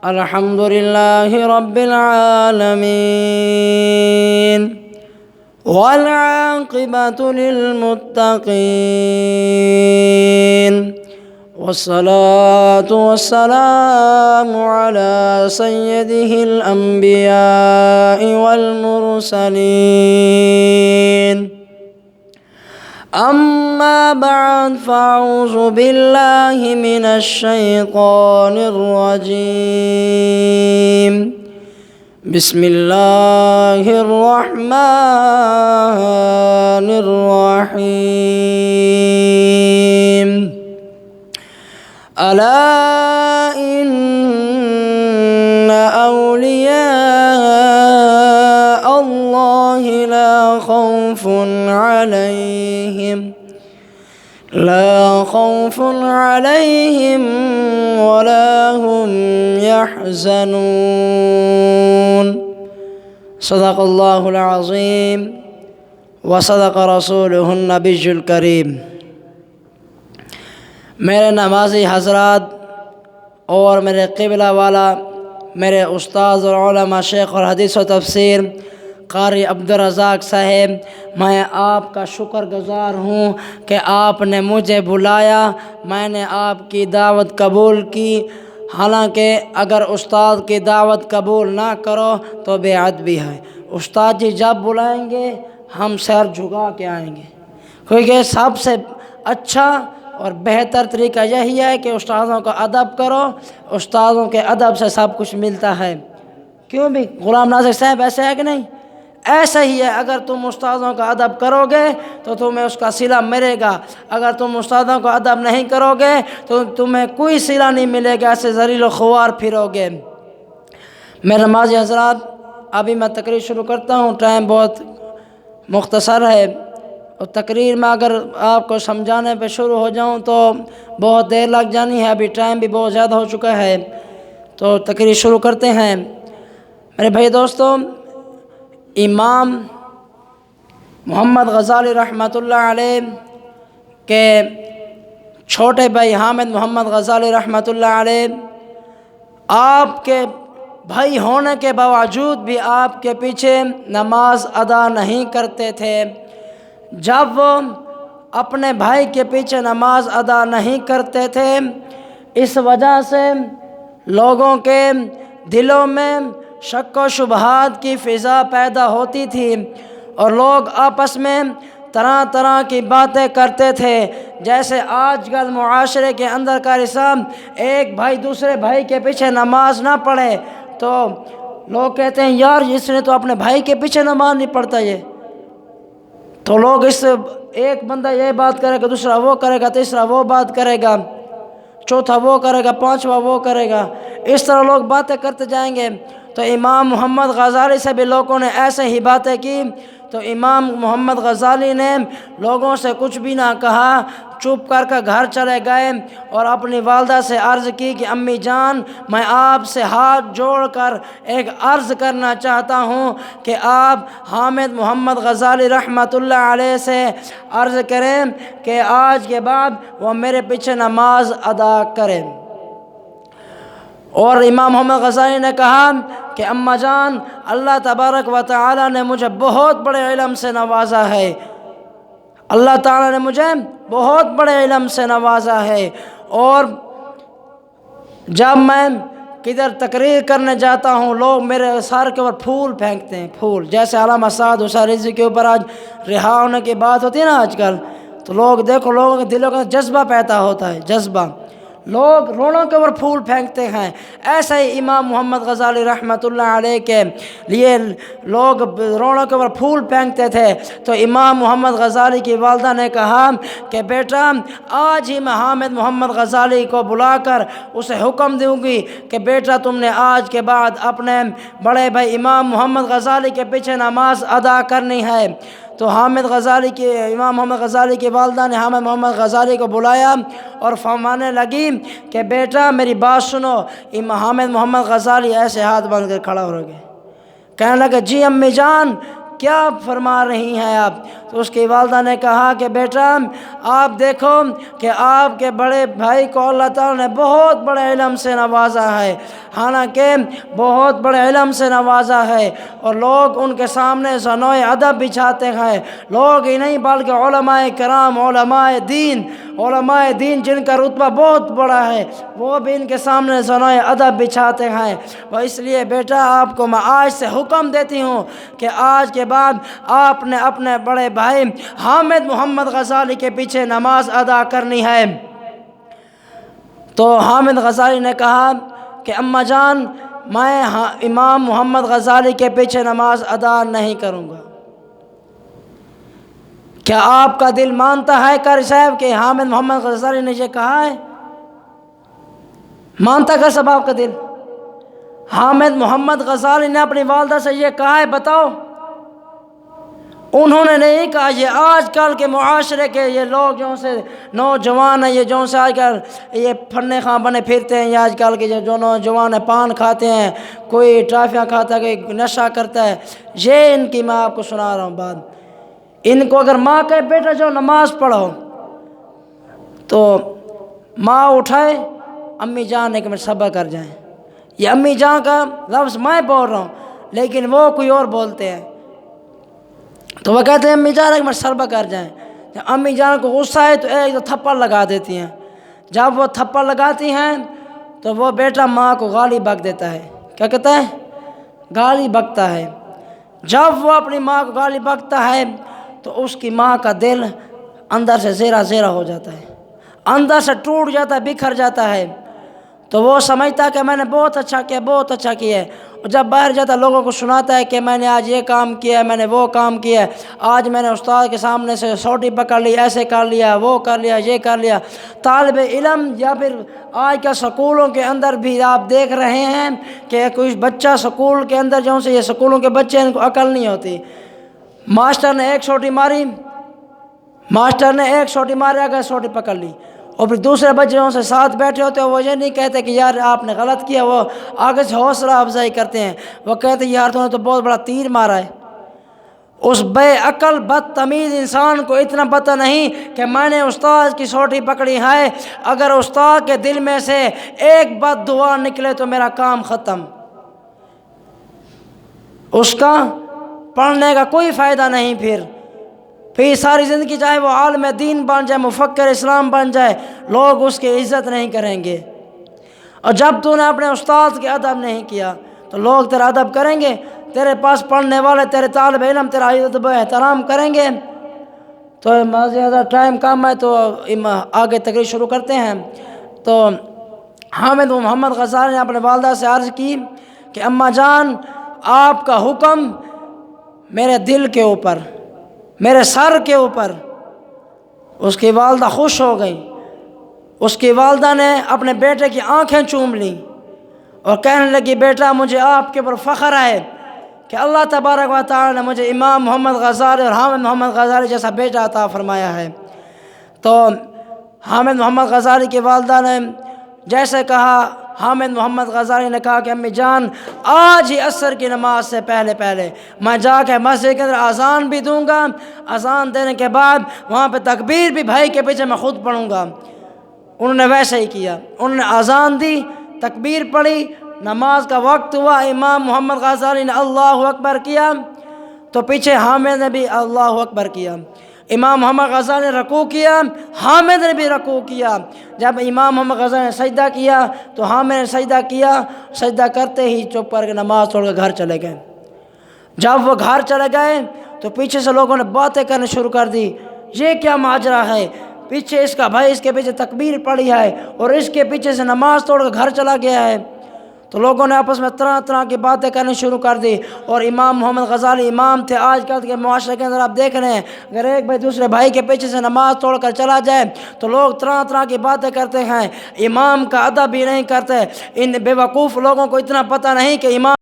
الحمد لله رب العالمين والعاقبة للمتقين والصلاة والسلام على سيده الأنبياء والمرسلين. أما بعد فأعوذ بالله من الشيطان الرجيم. بسم الله الرحمن الرحيم. ألا إن أولياء الله لا خوف عليهم ولا هم يحزنون. صدق الله العظيم وصدق رسوله النبي الكريم. میرے نمازی حضرات اور میرے قبلہ والا میرے استاذ اور علماء شیخ اور حدیث و تفسیر قاری عبدالرزاق صاحب، میں آپ کا شکر گزار ہوں کہ آپ نے مجھے بلایا، میں نے آپ کی دعوت قبول کی. حالانکہ اگر استاد کی دعوت قبول نہ کرو تو بیعت بھی ہے. استاد جی جب بلائیں گے ہم سر جھکا کے آئیں گے، کیونکہ سب سے اچھا اور بہتر طریقہ یہی ہے کہ استادوں کا ادب کرو. استادوں کے ادب سے سب کچھ ملتا ہے. کیوں بھی غلام ناصر صاحب ایسے ہے کہ نہیں؟ ایسا ہی ہے. اگر تم استادوں کا ادب کرو گے تو تمہیں اس کا صلہ ملے گا. اگر تم استادوں کا ادب نہیں کرو گے تو تمہیں کوئی صلہ نہیں ملے گا. ایسے ذلیل و خوار پھرو گے. میرے نمازی حضرات، ابھی میں تقریر شروع کرتا ہوں. ٹائم بہت مختصر ہے اور تقریر میں اگر آپ کو سمجھانے پہ شروع ہو جاؤں تو بہت دیر لگ جانی ہے. ابھی ٹائم بھی بہت زیادہ ہو چکا ہے تو تقریر شروع کرتے ہیں. میرے بھائی دوستوں، امام محمد غزالی رحمۃ اللہ علیہ کے چھوٹے بھائی حامد محمد غزالی رحمۃ اللہ علیہ آپ کے بھائی ہونے کے باوجود بھی آپ کے پیچھے نماز ادا نہیں کرتے تھے. جب وہ اپنے بھائی کے پیچھے نماز ادا نہیں کرتے تھے، اس وجہ سے لوگوں کے دلوں میں شک و شبہات کی فضا پیدا ہوتی تھی اور لوگ آپس میں طرح طرح کی باتیں کرتے تھے. جیسے آج کل معاشرے کے اندر کا رسام، ایک بھائی دوسرے بھائی کے پیچھے نماز نہ پڑھے تو لوگ کہتے ہیں یار اس نے تو اپنے بھائی کے پیچھے نماز نہیں پڑھتا. یہ تو لوگ اس ایک بندہ یہ بات کرے گا، دوسرا وہ کرے گا، تیسرا وہ بات کرے گا، چوتھا وہ کرے گا، پانچواں وہ کرے گا. اس طرح لوگ باتیں کرتے جائیں گے. تو امام محمد غزالی سے بھی لوگوں نے ایسے ہی باتیں کی تو امام محمد غزالی نے لوگوں سے کچھ بھی نہ کہا، چپ کر کے گھر چلے گئے اور اپنی والدہ سے عرض کی کہ امی جان، میں آپ سے ہاتھ جوڑ کر ایک عرض کرنا چاہتا ہوں کہ آپ حامد محمد غزالی رحمۃ اللہ علیہ سے عرض کریں کہ آج کے بعد وہ میرے پیچھے نماز ادا کریں. اور امام محمد غزالی نے کہا کہ اماں جان، اللہ تبارک و تعالی نے مجھے بہت بڑے علم سے نوازا ہے. اللہ تعالی نے مجھے بہت بڑے علم سے نوازا ہے. اور جب میں کدھر تقریر کرنے جاتا ہوں لوگ میرے سر کے اوپر پھول پھینکتے ہیں. پھول جیسے علامہ سعد حسین رضوی کے اوپر آج رہا ہونے کی بات ہوتی ہے نا آج کل، تو لوگ دیکھو لوگوں کے دلوں کا جذبہ پیدا ہوتا ہے. جذبہ لوگ روڑوں کے اوپر پھول پھینکتے ہیں. ایسا ہی امام محمد غزالی رحمۃ اللہ علیہ کے لیے لوگ روڑوں کے اوپر پھول پھینکتے تھے. تو امام محمد غزالی کی والدہ نے کہا کہ بیٹا، آج ہی میں حامد محمد غزالی کو بلا کر اسے حکم دوں گی کہ بیٹا تم نے آج کے بعد اپنے بڑے بھائی امام محمد غزالی کے پیچھے نماز ادا کرنی ہے. تو امام محمد غزالی کی والدہ نے حامد محمد غزالی کو بلایا اور فرمانے لگی کہ بیٹا میری بات سنو. حامد محمد غزالی ایسے ہاتھ باندھ کر کھڑا ہو گئے، کہنے لگے جی امی جان، کیا فرما رہی ہیں آپ؟ تو اس کی والدہ نے کہا کہ بیٹا آپ دیکھو کہ آپ کے بڑے بھائی کو اللہ تعالیٰ نے بہت بڑے علم سے نوازا ہے، حالانکہ بہت بڑے علم سے نوازا ہے، اور لوگ ان کے سامنے ثناء ادب بچھاتے ہیں، لوگ ہی نہیں بلکہ علماء کرام، علماء دین جن کا رتبہ بہت بڑا ہے، وہ بھی ان کے سامنے ثناء ادب بچھاتے ہیں۔ وہ اس لیے بیٹا آپ کو میں آج سے حکم دیتی ہوں کہ آج کے بعد آپ نے اپنے بڑے بھائی حامد محمد غزالی کے پیچھے نماز ادا کرنی ہے۔ تو حامد غزالی نے کہا کہ اماں جان میں امام محمد غزالی کے پیچھے نماز ادا نہیں کروں گا۔ کیا آپ کا دل مانتا ہے قاری صاحب کہ حامد محمد غزالی نے یہ کہا ہے؟ مانتا کر سب آپ کا دل؟ حامد محمد غزالی نے اپنی والدہ سے یہ کہا ہے، بتاؤ؟ انہوں نے نہیں کہا۔ یہ آج کل کے معاشرے کے یہ لوگ جو سے نوجوان ہیں، یہ جو سے آج کل یہ پھرنے خواہ بنے پھرتے ہیں، یہ آج کل کے جو نوجوان ہیں پان کھاتے ہیں، کوئی ٹرافیاں کھاتا ہے، کوئی نشہ کرتا ہے، یہ ان کی میں آپ کو سنا رہا ہوں بات۔ ان کو اگر ماں کہے بیٹا جو نماز پڑھو، تو ماں اٹھائے امی جان نے کہ میں صبر کر جائیں۔ یہ امی جان کا لفظ میں بول رہا ہوں، لیکن وہ کوئی اور بولتے ہیں، تو وہ کہتے ہیں امی جان کہ میں صبر کر جائیں۔ جب امی جان کو غصہ ہے تو ایک تو تھپڑ لگا دیتی ہیں۔ جب وہ تھپڑ لگاتی ہیں تو وہ بیٹا ماں کو گالی بک دیتا ہے۔ کیا کہتا ہے؟ گالی بکتا ہے۔ جب وہ اپنی ماں کو گالی بکتا ہے تو اس کی ماں کا دل اندر سے زیرہ زیرہ ہو جاتا ہے، اندر سے ٹوٹ جاتا ہے، بکھر جاتا ہے۔ تو وہ سمجھتا ہے کہ میں نے بہت اچھا کیا، بہت اچھا کیا ہے، اور جب باہر جاتا ہے لوگوں کو سناتا ہے کہ میں نے آج یہ کام کیا ہے، میں نے وہ کام کیا ہے، آج میں نے استاد کے سامنے سے سوٹی پکڑ لی، ایسے کر لیا، وہ کر لیا، یہ کر لیا۔ طالب علم یا پھر آج کل سکولوں کے اندر بھی آپ دیکھ رہے ہیں کہ کچھ بچہ سکول کے اندر جو سے یہ سکولوں کے بچے ان کو عقل نہیں ہوتی۔ ماسٹر نے ایک سوٹی ماری، اگر سوٹی پکڑ لی، اور پھر دوسرے بچوں سے ساتھ بیٹھے ہوتے ہیں، وہ یہ نہیں کہتے کہ یار آپ نے غلط کیا، وہ آگے سے حوصلہ افزائی کرتے ہیں، وہ کہتے ہیں یار تو نے تو بہت بڑا تیر مارا ہے۔ اس بے عقل بدتمیز انسان کو اتنا پتہ نہیں کہ میں نے استاد کی سوٹی پکڑی ہے، اگر استاد کے دل میں سے ایک بد دعا نکلے تو میرا کام ختم، اس کا پڑھنے کا کوئی فائدہ نہیں۔ پھر ساری زندگی چاہے وہ عالم دین بن جائے، مفکر اسلام بن جائے، لوگ اس کی عزت نہیں کریں گے۔ اور جب تو نے اپنے استاد کے ادب نہیں کیا تو لوگ تیرا ادب کریں گے؟ تیرے پاس پڑھنے والے، تیرے طالب علم تیرا ادب و احترام کریں گے؟ تو زیادہ ٹائم کم ہے تو آگے تقریر شروع کرتے ہیں۔ تو حامد محمد غزالی نے اپنے والدہ سے عرض کی کہ اماں جان آپ کا حکم میرے دل کے اوپر، میرے سر کے اوپر۔ اس کی والدہ خوش ہو گئی۔ اس کی والدہ نے اپنے بیٹے کی آنکھیں چوم لیں اور کہنے لگی بیٹا مجھے آپ کے اوپر فخر ہے کہ اللہ تبارک و تعالی نے مجھے امام محمد غزالی اور حامد محمد غزالی جیسا بیٹا عطا فرمایا ہے۔ تو حامد محمد غزالی کی والدہ نے جیسے کہا، حامد محمد غزالی نے کہا کہ امی جان آج ہی عصر کی نماز سے پہلے میں جا کے مسجد کے اندر اذان بھی دوں گا، اذان دینے کے بعد وہاں پہ تکبیر بھی بھائی کے پیچھے میں خود پڑھوں گا۔ انہوں نے ویسے ہی کیا، انہوں نے اذان دی، تکبیر پڑھی، نماز کا وقت ہوا، امام محمد غزالی نے اللہ اکبر کیا تو پیچھے حامد نے بھی اللہ اکبر کیا۔ امام محمد غزالی نے رکوع کیا، حامد نے بھی رکوع کیا۔ جب امام محمد غزالی نے سجدہ کیا تو حامد نے سجدہ کیا، سجدہ کرتے ہی چپ کر کے نماز چھوڑ کے گھر چلے گئے۔ جب وہ گھر چلے گئے تو پیچھے سے لوگوں نے باتیں کرنے شروع کر دی، یہ کیا ماجرا ہے، پیچھے اس کا بھائی اس کے پیچھے تکبیر پڑھی ہے اور اس کے پیچھے سے نماز توڑ کے گھر چلا گیا ہے۔ تو لوگوں نے آپس میں طرح طرح کی باتیں کرنے شروع کر دی، اور امام محمد غزالی امام تھے۔ آج کل کے معاشرے کے اندر آپ دیکھ رہے ہیں اگر ایک بھائی دوسرے بھائی کے پیچھے سے نماز توڑ کر چلا جائے تو لوگ طرح طرح کی باتیں کرتے ہیں، امام کا ادب بھی نہیں کرتے۔ ان بیوقوف لوگوں کو اتنا پتہ نہیں کہ امام